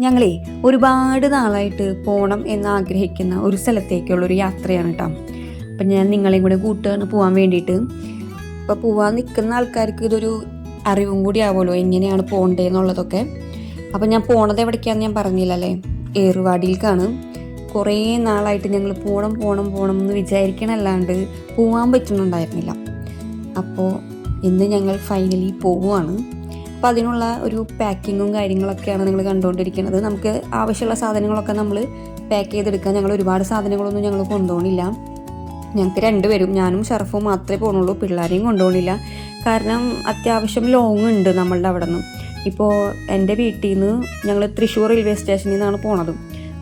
ഞങ്ങളേ ഒരുപാട് നാളായിട്ട് പോകണം എന്നാഗ്രഹിക്കുന്ന ഒരു സ്ഥലത്തേക്കുള്ളൊരു യാത്രയാണ് കേട്ടോ. അപ്പം ഞാൻ നിങ്ങളെയും കൂടെ കൂട്ടുകാണ് പോകാൻ വേണ്ടിയിട്ട്. അപ്പോൾ പോകാൻ നിൽക്കുന്ന ആൾക്കാർക്ക് ഇതൊരു അറിവും കൂടി ആവുമല്ലോ എങ്ങനെയാണ് പോകേണ്ടതെന്നുള്ളതൊക്കെ. അപ്പം ഞാൻ പോണത് എവിടേക്കാന്ന് ഞാൻ പറഞ്ഞില്ലല്ലേ, ഏറുവാടിയിലേക്കാണ്. കുറേ നാളായിട്ട് ഞങ്ങൾ പോകണം എന്ന് വിചാരിക്കണല്ലാണ്ട് പോകാൻ പറ്റുന്നുണ്ടായിരുന്നില്ല. അപ്പോൾ ഇന്ന് ഞങ്ങൾ ഫൈനലി പോവുകയാണ്. അപ്പോൾ അതിനുള്ള ഒരു പാക്കിങ്ങും കാര്യങ്ങളൊക്കെയാണ് നിങ്ങൾ കണ്ടുകൊണ്ടിരിക്കുന്നത്. നമുക്ക് ആവശ്യമുള്ള സാധനങ്ങളൊക്കെ നമ്മൾ പാക്ക് ചെയ്തെടുക്കാം. ഞങ്ങൾ ഒരുപാട് സാധനങ്ങളൊന്നും ഞങ്ങൾ കൊണ്ടുപോകണില്ല. ഞങ്ങൾക്ക് രണ്ടുപേരും, ഞാനും ഷർഫും മാത്രമേ പോകുന്നുള്ളൂ. പിള്ളേരെയും കൊണ്ടുപോകണില്ല. കാരണം അത്യാവശ്യം ലോങ് ഉണ്ട് നമ്മളുടെ അവിടെ നിന്ന്. ഇപ്പോൾ എൻ്റെ വീട്ടിൽ നിന്ന് ഞങ്ങൾ തൃശ്ശൂർ റെയിൽവേ സ്റ്റേഷനിൽ നിന്നാണ് പോണത്.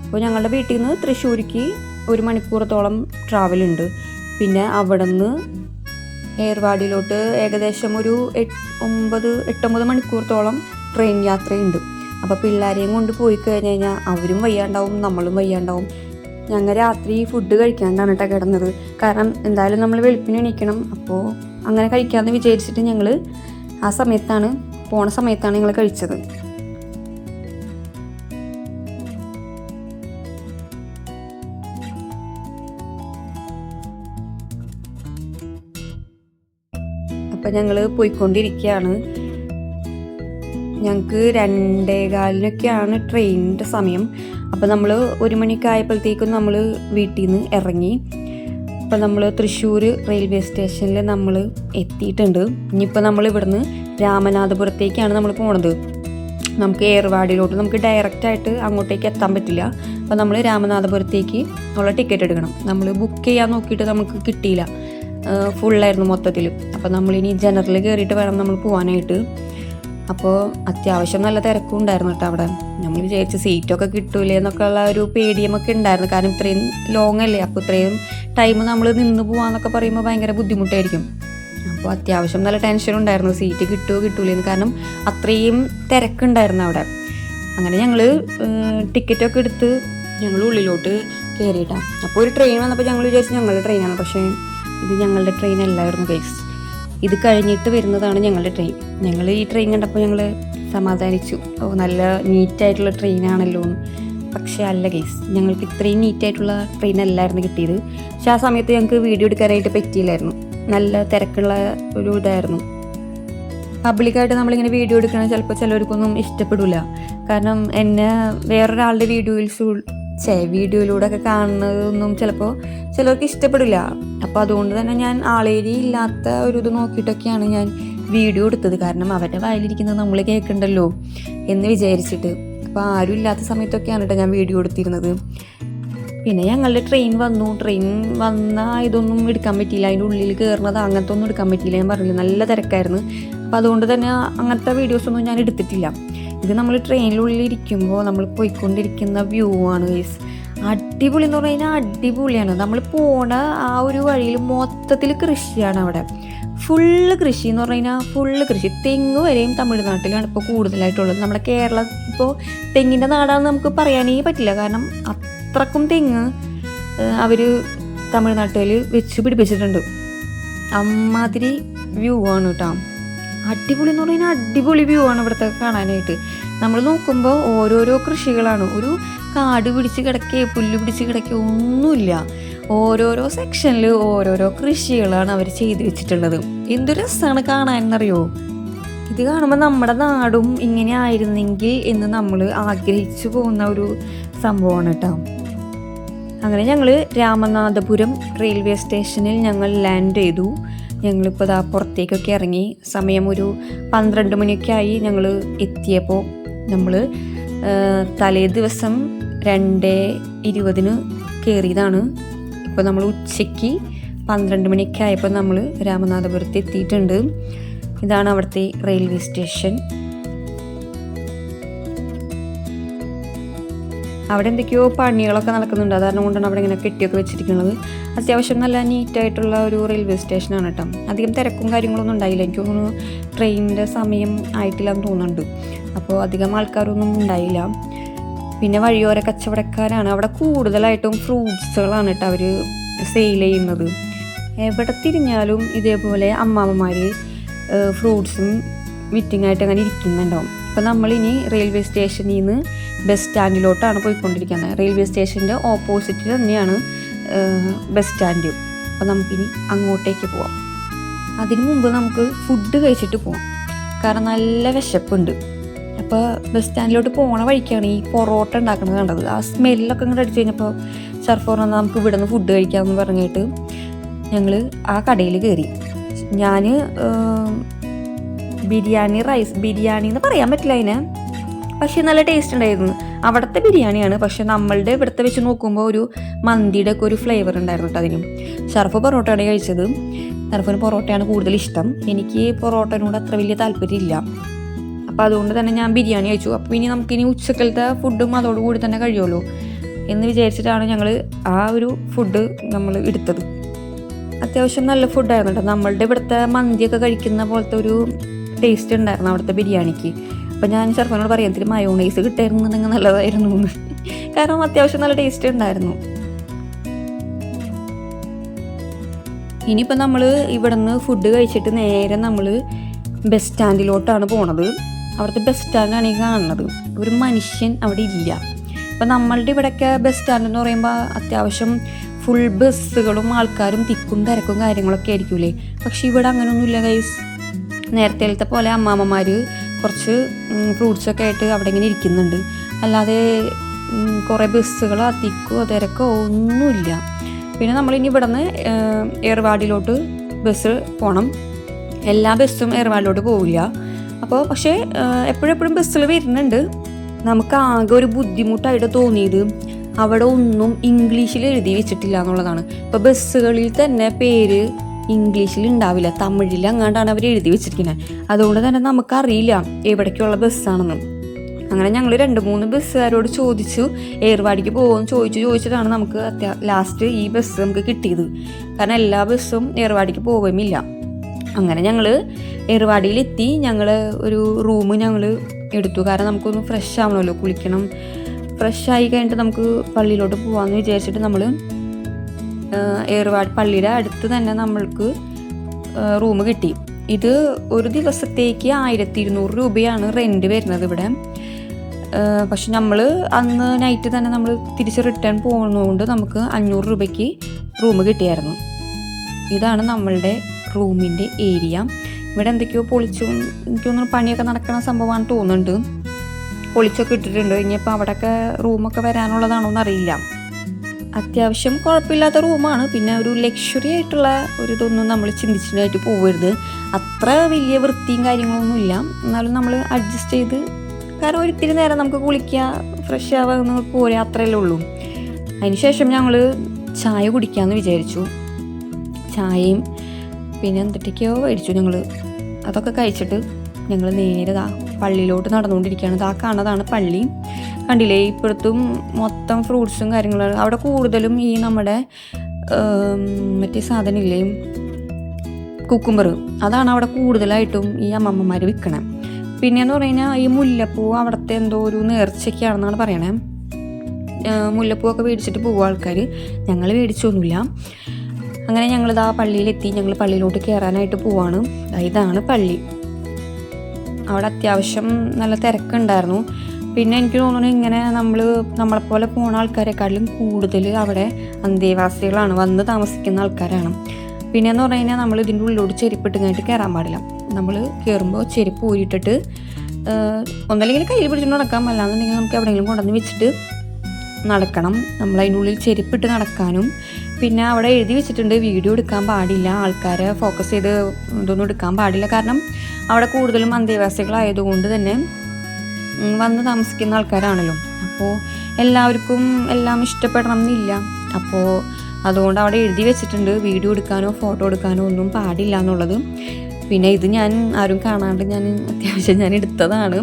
അപ്പോൾ ഞങ്ങളുടെ വീട്ടിൽ നിന്ന് തൃശ്ശൂർക്ക് 1 മണിക്കൂറത്തോളം ട്രാവലുണ്ട്. പിന്നെ അവിടെ നിന്ന് ഏർവാടിയിലോട്ട് ഏകദേശം ഒരു 8-9 മണിക്കൂറത്തോളം ട്രെയിൻ യാത്രയുണ്ട്. അപ്പോൾ പിള്ളേരെയും കൊണ്ട് പോയി കഴിഞ്ഞ് കഴിഞ്ഞാൽ അവരും വയ്യാണ്ടാവും, നമ്മളും വയ്യാണ്ടാവും. ഞങ്ങൾ രാത്രി ഫുഡ് കഴിക്കാണ്ടാണ് കേട്ടോ കിടന്നത്. കാരണം എന്തായാലും നമ്മൾ വെളുപ്പിന് എണീക്കണം. അപ്പോൾ അങ്ങനെ കഴിക്കാമെന്ന് വിചാരിച്ചിട്ട് ഞങ്ങൾ പോണ സമയത്താണ് ഞങ്ങൾ കഴിച്ചത്. അപ്പം ഞങ്ങൾ പോയിക്കൊണ്ടിരിക്കുകയാണ്. ഞങ്ങൾക്ക് 2:15 ട്രെയിനിൻ്റെ സമയം. അപ്പോൾ നമ്മൾ 1 മണിയൊക്കെ ആയപ്പോഴത്തേക്കും നമ്മൾ വീട്ടിൽ നിന്ന് ഇറങ്ങി. അപ്പോൾ നമ്മൾ തൃശ്ശൂർ റെയിൽവേ സ്റ്റേഷനിൽ നമ്മൾ എത്തിയിട്ടുണ്ട്. ഇനിയിപ്പോൾ നമ്മൾ ഇവിടുന്ന് രാമനാഥപുരത്തേക്കാണ് നമ്മൾ പോണത്. നമുക്ക് ഏർവാടിയിലോട്ട് നമുക്ക് ഡയറക്റ്റായിട്ട് അങ്ങോട്ടേക്ക് എത്താൻ പറ്റില്ല. അപ്പോൾ നമ്മൾ രാമനാഥപുരത്തേക്ക് ഉള്ള ടിക്കറ്റ് എടുക്കണം. നമ്മൾ ബുക്ക് ചെയ്യാൻ നോക്കിയിട്ട് നമുക്ക് കിട്ടിയില്ല, ഫുള്ളായിരുന്നു മൊത്തത്തിൽ. അപ്പോൾ നമ്മളിനി ജനറൽ കയറിയിട്ട് വേണം നമ്മൾ പോകാനായിട്ട്. അപ്പോൾ അത്യാവശ്യം നല്ല തിരക്കും ഉണ്ടായിരുന്നു കേട്ടോ അവിടെ. നമ്മൾ വിചാരിച്ച് സീറ്റൊക്കെ കിട്ടൂലേ എന്നൊക്കെ ഉള്ള ഒരു പേടിയമൊക്കെ ഉണ്ടായിരുന്നു. കാരണം ഇത്രയും ലോങ് അല്ലേ, അപ്പോൾ ഇത്രയും ടൈം നമ്മൾ നിന്ന് പോകാമെന്നൊക്കെ പറയുമ്പോൾ ഭയങ്കര ബുദ്ധിമുട്ടായിരിക്കും. അപ്പോൾ അത്യാവശ്യം നല്ല ടെൻഷൻ ഉണ്ടായിരുന്നു, സീറ്റ് കിട്ടൂലേന്ന്. കാരണം അത്രയും തിരക്കുണ്ടായിരുന്നു അവിടെ. അങ്ങനെ ഞങ്ങൾ ടിക്കറ്റൊക്കെ എടുത്ത് ഞങ്ങൾ ഉള്ളിലോട്ട് കയറിയിട്ടാണ്. അപ്പോൾ ഒരു ട്രെയിൻ വന്നപ്പോൾ ഞങ്ങൾ വിചാരിച്ചു ഞങ്ങളുടെ ട്രെയിനാണ്. പക്ഷേ ഇത് ഞങ്ങളുടെ ട്രെയിൻ അല്ലായിരുന്നു ഗൈസ്. ഇത് കഴിഞ്ഞിട്ട് വരുന്നതാണ് ഞങ്ങളുടെ ട്രെയിൻ. ഞങ്ങൾ ഈ ട്രെയിൻ കണ്ടപ്പോൾ ഞങ്ങൾ സമാധാനിച്ചു. നല്ല നീറ്റായിട്ടുള്ള ട്രെയിനാണല്ലോ എന്ന്. പക്ഷേ അല്ല ഗൈസ്, ഞങ്ങൾക്ക് ഇത്രയും നീറ്റായിട്ടുള്ള ട്രെയിൻ അല്ലായിരുന്നു കിട്ടിയത്. പക്ഷെ ആ സമയത്ത് ഞങ്ങൾക്ക് വീഡിയോ എടുക്കാനായിട്ട് പറ്റിയില്ലായിരുന്നു. നല്ല തിരക്കുള്ള ഒരു ഇതായിരുന്നു. പബ്ലിക്കായിട്ട് നമ്മളിങ്ങനെ വീഡിയോ എടുക്കണമെങ്കിൽ ചിലപ്പോൾ ചിലർക്കൊന്നും ഇഷ്ടപ്പെടില്ല. കാരണം എന്നെ വേറൊരാളുടെ വീഡിയോയിലൂടെ ഒക്കെ കാണുന്നതൊന്നും ചിലപ്പോൾ ചിലർക്ക് ഇഷ്ടപ്പെടില്ല. അപ്പോൾ അതുകൊണ്ട് തന്നെ ഞാൻ ആളേരി ഇല്ലാത്ത ഒരു ഇത് നോക്കിയിട്ടൊക്കെയാണ് ഞാൻ വീഡിയോ എടുത്തത്. കാരണം അവരുടെ വായിലിരിക്കുന്നത് നമ്മൾ കേൾക്കണ്ടല്ലോ എന്ന് വിചാരിച്ചിട്ട്. അപ്പോൾ ആരും ഇല്ലാത്ത സമയത്തൊക്കെയാണ് കേട്ടോ ഞാൻ വീഡിയോ എടുത്തിരുന്നത്. പിന്നെ ഞങ്ങളുടെ ട്രെയിൻ വന്നാൽ ഇതൊന്നും എടുക്കാൻ പറ്റിയില്ല. അതിൻ്റെ ഉള്ളിൽ കയറുന്നത് അങ്ങനത്തെ ഒന്നും എടുക്കാൻ പറ്റിയില്ല. ഞാൻ പറഞ്ഞില്ല, നല്ല തിരക്കായിരുന്നു. അപ്പോൾ അതുകൊണ്ട് തന്നെ അങ്ങനത്തെ വീഡിയോസൊന്നും ഞാൻ എടുത്തിട്ടില്ല. ഇത് നമ്മൾ ട്രെയിനിനുള്ളിൽ ഇരിക്കുമ്പോൾ നമ്മൾ പോയിക്കൊണ്ടിരിക്കുന്ന വ്യൂ ആണ് ഗൈസ്. അടിപൊളി എന്ന് പറഞ്ഞു കഴിഞ്ഞാൽ അടിപൊളിയാണ്. നമ്മൾ പോണ ആ ഒരു വഴിയിൽ മൊത്തത്തിൽ കൃഷിയാണ് അവിടെ. ഫുള്ള് കൃഷി എന്ന് പറഞ്ഞു കഴിഞ്ഞാൽ ഫുള്ള് കൃഷി. തെങ്ങ് വരെയും തമിഴ്നാട്ടിലാണ് ഇപ്പോൾ കൂടുതലായിട്ടുള്ളത്. നമ്മുടെ കേരളം ഇപ്പോൾ തെങ്ങിൻ്റെ നാടാണെന്ന് നമുക്ക് പറയാനേ പറ്റില്ല. കാരണം അത്രക്കും തെങ്ങ് അവർ തമിഴ്നാട്ടിൽ വെച്ച് പിടിപ്പിച്ചിട്ടുണ്ട്. അമ്മാതിരി വ്യൂ ആണ് കേട്ടോ. അടിപൊളി എന്ന് പറഞ്ഞു കഴിഞ്ഞാൽ അടിപൊളി വ്യൂ ആണ് ഇവിടുത്തെ കാണാനായിട്ട്. നമ്മൾ നോക്കുമ്പോൾ ഓരോരോ കൃഷികളാണ്. ഒരു കാട് പിടിച്ച് കിടക്കേ പുല്ല് പിടിച്ച് കിടക്കേ ഒന്നുമില്ല. ഓരോരോ സെക്ഷനിൽ ഓരോരോ കൃഷികളാണ് അവർ ചെയ്തു വെച്ചിട്ടുള്ളത്. എന്ത് രസമാണ് കാണാനെന്നറിയോ. ഇത് കാണുമ്പോൾ നമ്മുടെ നാടും ഇങ്ങനെ ആയിരുന്നെങ്കിൽ എന്ന് നമ്മൾ ആഗ്രഹിച്ചു പോകുന്ന ഒരു സംഭവമാണ് കേട്ടോ. അങ്ങനെ ഞങ്ങൾ രാമനാഥപുരം റെയിൽവേ സ്റ്റേഷനിൽ ഞങ്ങൾ ലാൻഡ് ചെയ്തു. ഞങ്ങളിപ്പോൾ പുറത്തേക്കൊക്കെ ഇറങ്ങി. സമയം ഒരു 12 മണിയൊക്കെ ആയി ഞങ്ങൾ എത്തിയപ്പോൾ. നമ്മൾ തലേ ദിവസം 2:20 കയറിയതാണ്. ഇപ്പോൾ നമ്മൾ ഉച്ചയ്ക്ക് 12 മണിയൊക്കെ ആയപ്പോൾ നമ്മൾ രാമനാഥപുരത്ത് എത്തിയിട്ടുണ്ട്. ഇതാണ് അവിടുത്തെ റെയിൽവേ സ്റ്റേഷൻ. അവിടെ എന്തൊക്കെയോ പണികളൊക്കെ നടക്കുന്നുണ്ട്. അതാണ് കൊണ്ടാണ് അവിടെ ഇങ്ങനെ കെട്ടിയൊക്കെ വെച്ചിരിക്കുന്നത്. അത്യാവശ്യം നല്ല നീറ്റായിട്ടുള്ള ഒരു റെയിൽവേ സ്റ്റേഷനാണ് കേട്ടോ. അധികം തിരക്കും കാര്യങ്ങളൊന്നും ഉണ്ടായില്ല. എനിക്ക് തോന്നുന്നു ട്രെയിനിൻ്റെ സമയം ആയിട്ടില്ലെന്ന് തോന്നുന്നുണ്ട്. അപ്പോൾ അധികം ആൾക്കാരൊന്നും ഉണ്ടായില്ല. പിന്നെ വഴിയോര കച്ചവടക്കാരാണ് അവിടെ കൂടുതലായിട്ടും. ഫ്രൂട്ട്സുകളാണ് കേട്ടോ അവർ സെയിൽ ചെയ്യുന്നത്. എവിടെ തിരിഞ്ഞാലും ഇതേപോലെ അമ്മാമ്മമാർ ഫ്രൂട്ട്സും വിറ്റിങ്ങായിട്ട് അങ്ങനെ ഇരിക്കുന്നുണ്ടാവും. അപ്പോൾ നമ്മളിനി റെയിൽവേ സ്റ്റേഷനിൽ നിന്ന് ബസ് സ്റ്റാൻഡിലോട്ടാണ് പോയിക്കൊണ്ടിരിക്കുന്നത്. റെയിൽവേ സ്റ്റേഷൻ്റെ ഓപ്പോസിറ്റ് തന്നെയാണ് ബസ് സ്റ്റാൻഡ്. അപ്പോൾ നമുക്കിനി അങ്ങോട്ടേക്ക് പോവാം. അതിനു മുമ്പ് നമുക്ക് ഫുഡ് കഴിച്ചിട്ട് പോവാം, കാരണം നല്ല വിശപ്പുണ്ട്. അപ്പോൾ ബസ് സ്റ്റാൻഡിലോട്ട് പോണ വഴിക്കാണ് ഈ പൊറോട്ട ഉണ്ടാക്കുന്നത് കണ്ടത്. ആ സ്മെല്ലൊക്കെ ഇങ്ങോട്ട് അടിച്ചു കഴിഞ്ഞപ്പോൾ ഷർഫ് പറഞ്ഞാൽ നമുക്ക് ഇവിടെ നിന്ന് ഫുഡ് കഴിക്കാമെന്ന് പറഞ്ഞിട്ട് ഞങ്ങൾ ആ കടയിൽ കയറി. ഞാൻ ബിരിയാണി എന്ന് പറയാൻ പറ്റില്ല അതിനെ, പക്ഷേ നല്ല ടേസ്റ്റ് ഉണ്ടായിരുന്നു. അവിടുത്തെ ബിരിയാണിയാണ്, പക്ഷെ നമ്മളുടെ ഇവിടുത്തെ വെച്ച് നോക്കുമ്പോൾ ഒരു മന്തിയുടെ ഒക്കെ ഒരു ഫ്ലേവർ ഉണ്ടായിരുന്നു കേട്ടോ അതിനും. ഷർഫ് പൊറോട്ടയാണ് കഴിച്ചത്. ഷർഫിന് പൊറോട്ടയാണ് കൂടുതൽ ഇഷ്ടം. എനിക്ക് പൊറോട്ടനോട് അത്ര വലിയ താല്പര്യമില്ല. അപ്പോൾ അതുകൊണ്ട് തന്നെ ഞാൻ ബിരിയാണി കഴിച്ചു. അപ്പോൾ ഇനി നമുക്കിനി ഉച്ചക്കലത്തെ ഫുഡും അതോടുകൂടി തന്നെ കഴിയുമല്ലോ എന്ന് വിചാരിച്ചിട്ടാണ് ഞങ്ങൾ ആ ഒരു ഫുഡ് നമ്മൾ എടുത്തത്. അത്യാവശ്യം നല്ല ഫുഡായിരുന്നു കേട്ടോ. നമ്മളുടെ ഇവിടുത്തെ മന്തിയൊക്കെ കഴിക്കുന്ന പോലത്തെ ഒരു ടേസ്റ്റ് ഉണ്ടായിരുന്നു അവിടുത്തെ ബിരിയാണിക്ക്. അപ്പോൾ ഞാൻ ഷർഫിനോട് പറയാം ഇത്തിരി മയോണൈസ് കിട്ടായിരുന്നുണ്ടെങ്കിൽ നല്ലതായിരുന്നു എന്ന്, കാരണം അത്യാവശ്യം നല്ല ടേസ്റ്റ് ഉണ്ടായിരുന്നു. ഇനിയിപ്പോൾ നമ്മൾ ഇവിടെ നിന്ന് ഫുഡ് കഴിച്ചിട്ട് നേരെ നമ്മൾ ബസ് സ്റ്റാൻഡിലോട്ടാണ് പോണത്. അവിടുത്തെ ബസ് സ്റ്റാൻഡാണ് ഈ കാണുന്നത്. ഒരു മനുഷ്യൻ അവിടെ ഇല്ല. ഇപ്പം നമ്മളുടെ ഇവിടെയൊക്കെ ബസ് സ്റ്റാൻഡ് എന്ന് പറയുമ്പോൾ അത്യാവശ്യം ഫുൾ ബസ്സുകളും ആൾക്കാരും തിക്കും തിരക്കും കാര്യങ്ങളൊക്കെ ആയിരിക്കൂലേ. പക്ഷെ ഇവിടെ അങ്ങനെയൊന്നുമില്ല ഗൈസ്. നേരത്തെ പോലെ അമ്മാമ്മമാർ കുറച്ച് ഫ്രൂട്ട്സൊക്കെ ആയിട്ട് അവിടെ ഇങ്ങനെ ഇരിക്കുന്നുണ്ട്. അല്ലാതെ കുറേ ബസ്സുകളോ തിക്കോ തിരക്കോ ഒന്നുമില്ല. പിന്നെ നമ്മളിനി ഇവിടെ നിന്ന് ഏർവാടിലോട്ട് ബസ് പോകണം. എല്ലാ ബസ്സും ഏർവാടിലോട്ട് പോവില്ല. അപ്പോൾ പക്ഷേ എപ്പോഴെപ്പോഴും ബസ്സിൽ വരുന്നുണ്ട്. നമുക്ക് ആകെ ഒരു ബുദ്ധിമുട്ടായിട്ട് തോന്നിയത് അവിടെ ഒന്നും ഇംഗ്ലീഷിൽ എഴുതി വെച്ചിട്ടില്ല എന്നുള്ളതാണ്. ഇപ്പോൾ ബസ്സുകളിൽ തന്നെ പേര് ഇംഗ്ലീഷിൽ ഉണ്ടാവില്ല, തമിഴിൽ അങ്ങാണ്ടാണ് അവർ എഴുതി വെച്ചിരിക്കുന്നത്. അതുകൊണ്ട് തന്നെ നമുക്കറിയില്ല എവിടേക്കുള്ള ബസ്സാണെന്ന്. അങ്ങനെ ഞങ്ങൾ 2-3 ബസ്സുകാരോട് ചോദിച്ചു ഏർവാടിക്ക് പോകുമെന്ന് ചോദിച്ചിട്ടാണ് നമുക്ക് ലാസ്റ്റ് ഈ ബസ് നമുക്ക് കിട്ടിയത്. കാരണം എല്ലാ ബസ്സും ഏർവാടിക്ക് പോകുകയുമില്ല. അങ്ങനെ ഞങ്ങൾ ഏർവാടിയിലെത്തി. ഞങ്ങൾ ഒരു റൂം ഞങ്ങൾ എടുത്തു, കാരണം നമുക്കൊന്ന് ഫ്രഷ് ആവണമല്ലോ, കുളിക്കണം. ഫ്രഷ് ആയി കഴിഞ്ഞിട്ട് നമുക്ക് പള്ളിയിലോട്ട് പോകാമെന്ന് വിചാരിച്ചിട്ട് നമ്മൾ ഏർവാടി പള്ളിയുടെ അടുത്ത് തന്നെ നമ്മൾക്ക് റൂം കിട്ടി. ഇത് ഒരു ദിവസത്തേക്ക് 1200 രൂപയാണ് റെൻറ്റ് വരുന്നത് ഇവിടെ. പക്ഷെ നമ്മൾ അന്ന് നൈറ്റ് തന്നെ നമ്മൾ തിരിച്ച് റിട്ടേൺ പോകുന്നതുകൊണ്ട് നമുക്ക് 500 രൂപയ്ക്ക് റൂം കിട്ടിയായിരുന്നു. ഇതാണ് നമ്മളുടെ റൂമിൻ്റെ ഏരിയ. ഇവിടെ എന്തൊക്കെയോ പൊളിച്ചും എനിക്ക് തോന്നുന്നു പണിയൊക്കെ നടക്കുന്ന സംഭവമാണ് തോന്നുന്നുണ്ട്. പൊളിച്ചൊക്കെ ഇട്ടിട്ടുണ്ട്. ഇനിയിപ്പോൾ അവിടെയൊക്കെ റൂമൊക്കെ വരാനുള്ളതാണോ എന്നറിയില്ല. അത്യാവശ്യം കുഴപ്പമില്ലാത്ത റൂമാണ്. പിന്നെ ഒരു ലക്ഷറി ആയിട്ടുള്ള ഒരു ഇതൊന്നും നമ്മൾ ചിന്തിച്ചിട്ടായിട്ട് പോകരുത്. അത്ര വലിയ വൃത്തിയും കാര്യങ്ങളൊന്നുമില്ല. എന്നാലും നമ്മൾ അഡ്ജസ്റ്റ് ചെയ്ത്, കാരണം ഒരിത്തിരി നേരം നമുക്ക് കുളിക്കുക, ഫ്രഷ് ആവുക പോരാ, അത്രയല്ലേ ഉള്ളൂ. അതിനുശേഷം ഞങ്ങൾ ചായ കുടിക്കാമെന്ന് വിചാരിച്ചു. ചായയും പിന്നെ എന്തൊക്കെയോ മേടിച്ചു ഞങ്ങൾ. അതൊക്കെ കഴിച്ചിട്ട് ഞങ്ങൾ നേരെ പള്ളിയിലോട്ട് നടന്നുകൊണ്ടിരിക്കുകയാണ്. കാണുന്നതാണ് പള്ളി. കണ്ടില്ലേ, ഇപ്പോഴത്തും മൊത്തം ഫ്രൂട്ട്സും കാര്യങ്ങളാണ് അവിടെ കൂടുതലും. ഈ നമ്മുടെ മറ്റേ സാധനമില്ലേ, കുക്കുംബർ, അതാണ് അവിടെ കൂടുതലായിട്ടും ഈ അമ്മമ്മമാർ വിൽക്കണേ. പിന്നെയെന്ന് പറഞ്ഞു കഴിഞ്ഞാൽ ഈ മുല്ലപ്പൂ അവിടുത്തെ എന്തോ ഒരു നേർച്ചയ്ക്കാണെന്നാണ് പറയണേ. മുല്ലപ്പൂവൊക്കെ മേടിച്ചിട്ട് പോകും ആൾക്കാർ. ഞങ്ങൾ മേടിച്ചൊന്നുമില്ല. അങ്ങനെ ഞങ്ങളിതാ പള്ളിയിലെത്തി. ഞങ്ങൾ പള്ളിയിലോട്ട് കയറാനായിട്ട് പോവാണ്. ഇതാണ് പള്ളി. അവിടെ അത്യാവശ്യം നല്ല തിരക്കുണ്ടായിരുന്നു. പിന്നെ എനിക്ക് തോന്നുന്നു ഇങ്ങനെ നമ്മളെപ്പോലെ പോണ ആൾക്കാരെക്കാട്ടിലും കൂടുതൽ അവിടെ അന്തേവാസികളാണ്, വന്ന് താമസിക്കുന്ന ആൾക്കാരാണ്. പിന്നെയെന്ന് പറഞ്ഞു കഴിഞ്ഞാൽ നമ്മൾ ഇതിൻ്റെ ഉള്ളിലോട്ട് ചെരുപ്പിട്ടുകായിട്ട് കയറാൻ പാടില്ല. നമ്മൾ കയറുമ്പോൾ ചെരുപ്പ് ഊരിയിട്ടിട്ട് ഒന്നല്ലെങ്കിൽ കയ്യിൽ പിടിച്ചിട്ട് നടക്കാം, അല്ലാന്നുണ്ടെങ്കിൽ നമുക്ക് എവിടെയെങ്കിലും കൊണ്ടുവന്ന് വെച്ചിട്ട് നടക്കണം. നമ്മൾ അതിൻ്റെ ഉള്ളിൽ ചെരുപ്പിട്ട് നടക്കാനും. പിന്നെ അവിടെ എഴുതി വെച്ചിട്ടുണ്ട് വീഡിയോ എടുക്കാൻ പാടില്ല, ആൾക്കാരെ ഫോക്കസ് ചെയ്ത് ഇതൊന്നും എടുക്കാൻ പാടില്ല. കാരണം അവിടെ കൂടുതലും അന്തേവാസികളായതുകൊണ്ട് തന്നെ വന്ന് താമസിക്കുന്ന ആൾക്കാരാണല്ലോ. അപ്പോൾ എല്ലാവർക്കും എല്ലാം ഇഷ്ടപ്പെടണം എന്നില്ല. അപ്പോൾ അതുകൊണ്ട് അവിടെ എഴുതി വെച്ചിട്ടുണ്ട് വീഡിയോ എടുക്കാനോ ഫോട്ടോ എടുക്കാനോ ഒന്നും പാടില്ല എന്നുള്ളത്. പിന്നെ ഇത് ഞാൻ ആരും കാണാണ്ട് അത്യാവശ്യം ഞാൻ എടുത്തതാണ്.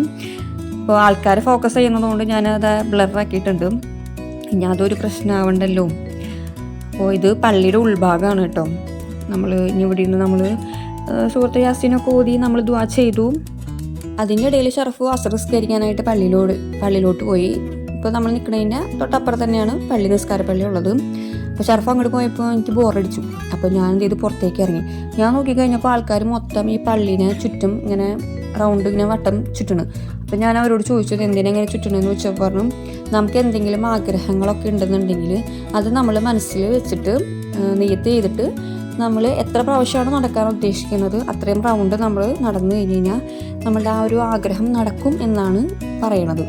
അപ്പോൾ ആൾക്കാരെ ഫോക്കസ് ചെയ്യുന്നതുകൊണ്ട് ഞാനത് ബ്ലറാക്കിയിട്ടുണ്ട്. ഇനി അതൊരു പ്രശ്നമാവണ്ടല്ലോ. അപ്പോൾ ഇത് പള്ളിയുടെ ഉൾഭാഗമാണ് കേട്ടോ. നമ്മൾ ഇനി ഇവിടെ നിന്ന് നമ്മൾ സൂറത്ത് യാസീനൊക്കെ ഓതി നമ്മൾ ദുആ ചെയ്തു. അതിൻ്റെ ഇടയിൽ ഷറഫ് അസ്ർ നിസ്കരിക്കാനായിട്ട് പള്ളിയിലോട്ട് പോയി. ഇപ്പോൾ നമ്മൾ നിൽക്കുന്നതിൻ്റെ തൊട്ടപ്പുറത്ത് തന്നെയാണ് പള്ളി, നിസ്കാരപ്പള്ളി ഉള്ളത്. അപ്പോൾ ഷറഫ് അങ്ങോട്ട് പോയപ്പോൾ എനിക്ക് ബോറടിച്ചു. അപ്പോൾ ഞാൻ എന്ത് ചെയ്ത് പുറത്തേക്ക് ഇറങ്ങി. ഞാൻ നോക്കിക്കഴിഞ്ഞപ്പോൾ ആൾക്കാർ മൊത്തം ഈ പള്ളീനെ ചുറ്റും ഇങ്ങനെ റൗണ്ട് ഇങ്ങനെ വട്ടം ചുറ്റണ്. അപ്പോൾ അപ്പോൾ ഞാൻ അവരോട് ചോദിച്ചത് എന്തിനാ ഇങ്ങനെ ചുറ്റണമെന്ന് വെച്ചാൽ പറഞ്ഞു നമുക്ക് എന്തെങ്കിലും ആഗ്രഹങ്ങളൊക്കെ ഉണ്ടെന്നുണ്ടെങ്കിൽ അത് നമ്മൾ മനസ്സിൽ വെച്ചിട്ട് നിയത്ത് ചെയ്തിട്ട് നമ്മൾ എത്ര പ്രാവശ്യമാണ് നടക്കാൻ ഉദ്ദേശിക്കുന്നത് അത്രയും റൗണ്ട് നമ്മൾ നടന്നു കഴിഞ്ഞ് കഴിഞ്ഞാൽ നമ്മളുടെ ആ ഒരു ആഗ്രഹം നടക്കും എന്നാണ് പറയണത്.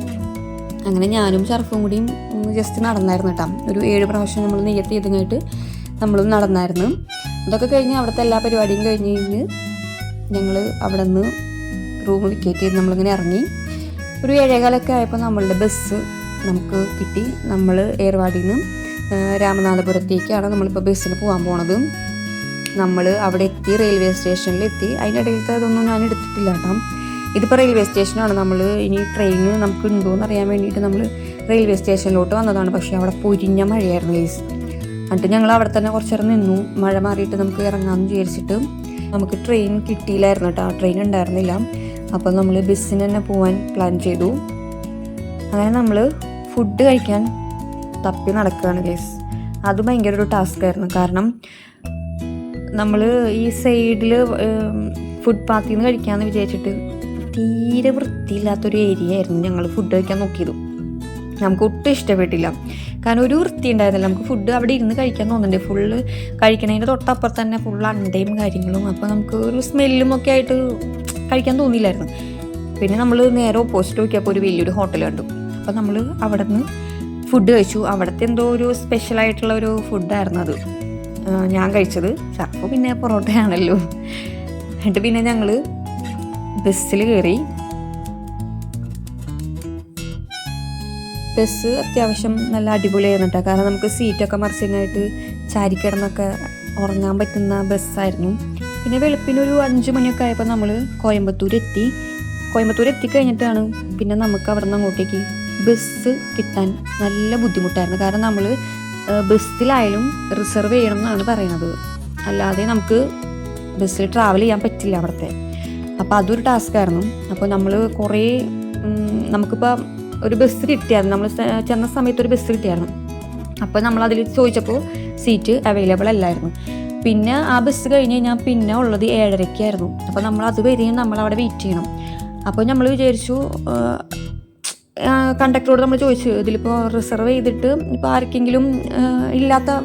അങ്ങനെ ഞാനും ഷർഫും കൂടിയും ജസ്റ്റ് നടന്നായിരുന്നു കേട്ടോ. ഒരു 7 പ്രാവശ്യം നമ്മൾ നെയ്യത്ത് ചെയ്ത് കഴിഞ്ഞിട്ട് നമ്മളും നടന്നായിരുന്നു. അതൊക്കെ കഴിഞ്ഞ് അവിടുത്തെ എല്ലാ പരിപാടിയും കഴിഞ്ഞ് കഴിഞ്ഞ് ഞങ്ങൾ അവിടെ നിന്ന് റൂം വിക്കേറ്റ് ചെയ്ത് നമ്മളിങ്ങനെ ഇറങ്ങി. ഒരു 7:15 ആയപ്പോൾ നമ്മളുടെ ബസ് നമുക്ക് കിട്ടി. നമ്മൾ ഏർവാടിയിൽ നിന്ന് രാമനാഥപുരത്തേക്കാണ് നമ്മളിപ്പോൾ ബസ്സിന് പോകാൻ പോണത്. നമ്മൾ അവിടെ എത്തി, റെയിൽവേ സ്റ്റേഷനിലെത്തി. അതിനിടയിലത്തെ അതൊന്നും ഞാൻ എടുത്തിട്ടില്ല കേട്ടോ. ഇതിപ്പോൾ റെയിൽവേ സ്റ്റേഷനാണ്. നമ്മൾ ഇനി ട്രെയിന് നമുക്ക് ഉണ്ടോ എന്ന് അറിയാൻ വേണ്ടിയിട്ട് നമ്മൾ റെയിൽവേ സ്റ്റേഷനിലോട്ട് വന്നതാണ്. പക്ഷേ അവിടെ പൊരിഞ്ഞ മഴയായിരുന്നു ഗൈസ്. എന്നിട്ട് ഞങ്ങൾ അവിടെ തന്നെ കുറച്ച് നേരം നിന്നു. മഴ മാറിയിട്ട് നമുക്ക് ഇറങ്ങാമെന്ന് വിചാരിച്ചിട്ട് നമുക്ക് ട്രെയിൻ കിട്ടിയില്ലായിരുന്നു കേട്ടോ. ട്രെയിൻ ഉണ്ടായിരുന്നില്ല. അപ്പോൾ നമ്മൾ ബസ്സിന് തന്നെ പോകാൻ പ്ലാൻ ചെയ്തു. അങ്ങനെ നമ്മൾ ഫുഡ് കഴിക്കാൻ തപ്പി നടക്കുകയാണ് ഗൈസ്. അത് ഭയങ്കര ഒരു ടാസ്ക്കായിരുന്നു. കാരണം നമ്മൾ ഈ സൈഡിൽ ഫുട്പാത്തിൽ നിന്ന് കഴിക്കാമെന്ന് വിചാരിച്ചിട്ട് തീരെ വൃത്തിയില്ലാത്തൊരു ഏരിയ ആയിരുന്നു ഞങ്ങൾ ഫുഡ് കഴിക്കാൻ നോക്കിയത്. നമുക്ക് ഒട്ടും ഇഷ്ടപ്പെട്ടില്ല. കാരണം ഒരു വൃത്തി ഉണ്ടായിരുന്നില്ല. നമുക്ക് ഫുഡ് അവിടെ ഇരുന്ന് കഴിക്കാൻ തോന്നുന്നുണ്ട്. ഫുള്ള് കഴിക്കണതിൻ്റെ തൊട്ടപ്പുറത്ത് തന്നെ ഫുൾ അണ്ടയും കാര്യങ്ങളും. അപ്പോൾ നമുക്ക് ഒരു സ്മെല്ലും ഒക്കെ ആയിട്ട് കഴിക്കാൻ തോന്നിയില്ലായിരുന്നു. പിന്നെ നമ്മൾ നേരെ ഓപ്പോസിറ്റ് നോക്കിയപ്പോൾ ഒരു വലിയൊരു ഹോട്ടൽ കണ്ടു. അപ്പോൾ നമ്മൾ അവിടെ നിന്ന് ഫുഡ് കഴിച്ചു. അവിടുത്തെ എന്തോ ഒരു സ്പെഷ്യലായിട്ടുള്ള ഒരു ഫുഡായിരുന്നു അത് ഞാൻ കഴിച്ചത്. ചിലപ്പോൾ പിന്നെ പൊറോട്ടയാണല്ലോ. എന്നിട്ട് പിന്നെ ഞങ്ങൾ ബസ്സിൽ കയറി. ബസ് അത്യാവശ്യം നല്ല അടിപൊളിയായിരുന്നു കേട്ടോ. കാരണം നമുക്ക് സീറ്റൊക്കെ മറിച്ചിങ്ങായിട്ട് ചാരിക്കിടന്നൊക്കെ ഉറങ്ങാൻ പറ്റുന്ന ബസ്സായിരുന്നു. പിന്നെ വെളുപ്പിനൊരു 5 മണിയൊക്കെ ആയപ്പോൾ നമ്മൾ കോയമ്പത്തൂർ എത്തിക്കഴിഞ്ഞിട്ടാണ് പിന്നെ നമുക്ക് അവിടെ നിന്ന് അങ്ങോട്ടേക്ക് ബസ് കിട്ടാൻ നല്ല ബുദ്ധിമുട്ടായിരുന്നു. കാരണം നമ്മൾ ബസ്സിലായാലും റിസർവ് ചെയ്യണം എന്നാണ് പറയുന്നത്. അല്ലാതെ നമുക്ക് ബസ്സിൽ ട്രാവൽ ചെയ്യാൻ പറ്റില്ല അവിടുത്തെ. അപ്പോൾ അതൊരു ടാസ്ക്കായിരുന്നു. അപ്പോൾ നമ്മൾ കുറേ നമുക്കിപ്പോൾ ഒരു ബസ് കിട്ടിയായിരുന്നു. നമ്മൾ ചെന്ന സമയത്ത് ഒരു ബസ് കിട്ടിയായിരുന്നു. അപ്പോൾ നമ്മൾ അതിൽ ചോദിച്ചപ്പോൾ സീറ്റ് അവൈലബിൾ അല്ലായിരുന്നു. പിന്നെ ആ ബസ് കഴിഞ്ഞ് കഴിഞ്ഞാൽ പിന്നെ ഉള്ളത് 7:30 അപ്പോൾ നമ്മൾ അത് വരെയും നമ്മളവിടെ വെയിറ്റ് ചെയ്യണം. അപ്പോൾ നമ്മൾ വിചാരിച്ചു, കണ്ടക്ടറോട് നമ്മൾ ചോദിച്ചു ഇതിലിപ്പോൾ റിസർവ് ചെയ്തിട്ട് ഇപ്പോൾ ആർക്കെങ്കിലും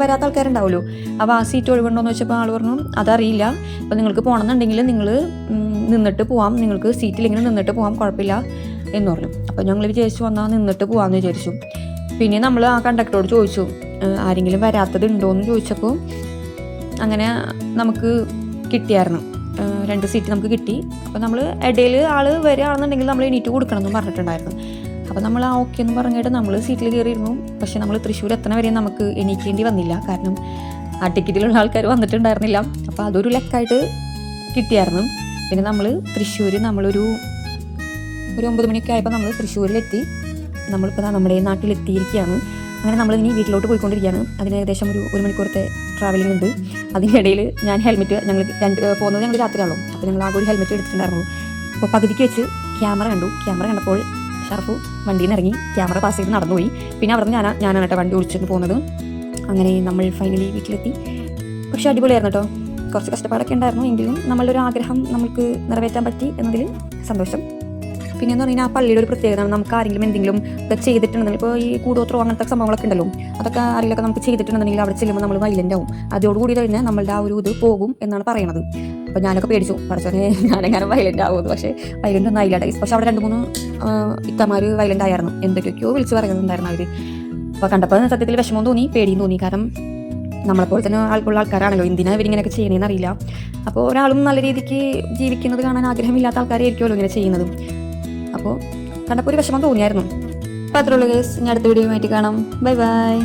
വരാത്ത ആൾക്കാരുണ്ടാവുമല്ലോ, അപ്പോൾ ആ സീറ്റ് ഒഴിവുണ്ടോയെന്ന് വെച്ചപ്പോൾ ആൾ പറഞ്ഞു അതറിയില്ല, അപ്പോൾ നിങ്ങൾക്ക് പോകണമെന്നുണ്ടെങ്കിൽ നിങ്ങൾ നിന്നിട്ട് പോവാം, നിങ്ങൾക്ക് സീറ്റില്ലെങ്കിൽ നിന്നിട്ട് പോകാം, കുഴപ്പമില്ല എന്ന് പറഞ്ഞു. അപ്പോൾ ഞങ്ങൾ വിചാരിച്ചു വന്നാൽ നിന്നിട്ട് പോകാമെന്ന് വിചാരിച്ചു. പിന്നെ നമ്മൾ ആ കണ്ടക്ടറോട് ചോദിച്ചു ആരെങ്കിലും വരാത്തത് ഉണ്ടോയെന്ന് ചോദിച്ചപ്പോൾ അങ്ങനെ നമുക്ക് കിട്ടിയായിരുന്നു. 2 സീറ്റ് നമുക്ക് കിട്ടി. അപ്പോൾ നമ്മൾ ഇടയിൽ ആൾ വരികയാണെന്നുണ്ടെങ്കിൽ നമ്മൾ എണീറ്റ് കൊടുക്കണം എന്ന് പറഞ്ഞിട്ടുണ്ടായിരുന്നു. അപ്പോൾ നമ്മൾ ആ ഓക്കെ എന്ന് പറഞ്ഞിട്ട് നമ്മൾ സീറ്റിൽ കയറിയിരുന്നു. പക്ഷേ നമ്മൾ തൃശ്ശൂർ എത്തണ വരെ നമുക്ക് എണീക്കേണ്ടി വന്നില്ല. കാരണം ആ ടിക്കറ്റിലുള്ള ആൾക്കാർ വന്നിട്ടുണ്ടായിരുന്നില്ല. അപ്പോൾ അതൊരു ലക്കായിട്ട് കിട്ടിയായിരുന്നു. പിന്നെ നമ്മൾ തൃശ്ശൂർ നമ്മളൊരു 9 മണിയൊക്കെ ആയപ്പോൾ നമ്മൾ തൃശ്ശൂരിലെത്തി. നമ്മളിപ്പോൾ നമ്മുടെ നാട്ടിലെത്തിയിരിക്കുകയാണ്. അങ്ങനെ നമ്മൾ ഇനി വീട്ടിലോട്ട് പോയിക്കൊണ്ടിരിക്കുകയാണ്. അതിന് ഏകദേശം ഒരു 1 മണിക്കൂറത്തെ ട്രാവലിംഗ് ഉണ്ട്. അതിനിടയിൽ ഞാൻ ഹെൽമെറ്റ് പോകുന്നത് ഞങ്ങൾ രാത്രിയാണല്ലോ, അപ്പോൾ ഞങ്ങൾ ആകെ ഒരു ഹെൽമെറ്റ് എടുത്തിട്ടുണ്ടായിരുന്നു. അപ്പോൾ പകുതിക്ക് വെച്ച് ക്യാമറ കണ്ടപ്പോൾ ഷർഫു വണ്ടിയിൽ നിന്ന് ഇറങ്ങി ക്യാമറ പാസ് ചെയ്ത് നടന്നുപോയി. പിന്നെ അവിടെ നിന്ന് ഞാനാണ് കേട്ടോ വണ്ടി ഓടിച്ചിട്ട് പോകുന്നത്. അങ്ങനെ നമ്മൾ ഫൈനലി വീട്ടിലെത്തി. പക്ഷേ അടിപൊളിയായിരുന്നു കേട്ടോ. കുറച്ച് കഷ്ടപ്പാടൊക്കെ ഉണ്ടായിരുന്നു, എങ്കിലും നമ്മളുടെ ഒരു ആഗ്രഹം നമുക്ക് നിറവേറ്റാൻ പറ്റി എന്നതിൽ സന്തോഷം. പിന്നെ എന്ന് പറഞ്ഞാൽ ആ പള്ളിയുടെ ഒരു പ്രത്യേകത, നമുക്ക് ആരെങ്കിലും എന്തെങ്കിലും ചെയ്തിട്ടുണ്ടെങ്കിൽ ഇപ്പോൾ ഈ കൂടോത്രോ അങ്ങനത്തെ സംഭവങ്ങളൊക്കെ ഉണ്ടല്ലോ, അതൊക്കെ ആരെങ്കിലൊക്കെ നമുക്ക് ചെയ്തിട്ടുണ്ടെങ്കിൽ അവിടെ ചെല്ലുമ്പോൾ നമ്മൾ വൈലൻ്റ് ആവും. അതോടുകൂടി കഴിഞ്ഞാൽ നമ്മളുടെ ആ ഒരു ഇത് പോകും എന്നാണ് പറയണത്. അപ്പോൾ ഞാനൊക്കെ പേടിച്ചു, പഠിച്ചോനെ ഞാനെങ്ങനെ വൈലൻ്റ് ആവുമെന്ന്. പക്ഷേ വൈലൻ്റ് ഒന്നും ആയില്ല. പക്ഷേ അവിടെ 2-3 ഇത്തമാർ വൈലൻ്റ് ആയിരുന്നു. എന്തൊക്കെയൊക്കെയോ വിളിച്ച് പറയുന്നുണ്ടായിരുന്നു അവർ. അപ്പോൾ കണ്ടപ്പോൾ സത്യത്തിൽ വിഷമം തോന്നി, പേടിയും തോന്നി. കാരണം നമ്മളെപ്പോലെ തന്നെ ആൾക്കുള്ള ആൾക്കാരാണല്ലോ, എന്തിനാണ് ഇവരിങ്ങനെയൊക്കെ ചെയ്യണമെന്ന് അറിയില്ല. അപ്പോൾ ഒരാളും നല്ല രീതിക്ക് ജീവിക്കുന്നത് കാണാൻ ആഗ്രഹമില്ലാത്ത ആൾക്കാരായിരിക്കുമല്ലോ ഇങ്ങനെ ചെയ്യുന്നത്. അപ്പോൾ കണ്ടപ്പോൾ ഒരു വിഷമം തോന്നിയായിരുന്നു. അപ്പോൾ അത്രയുള്ളൂ ഗൈസ്. ഇനി അടുത്ത വീഡിയോ ആയിട്ട് കാണാം. Bye bye.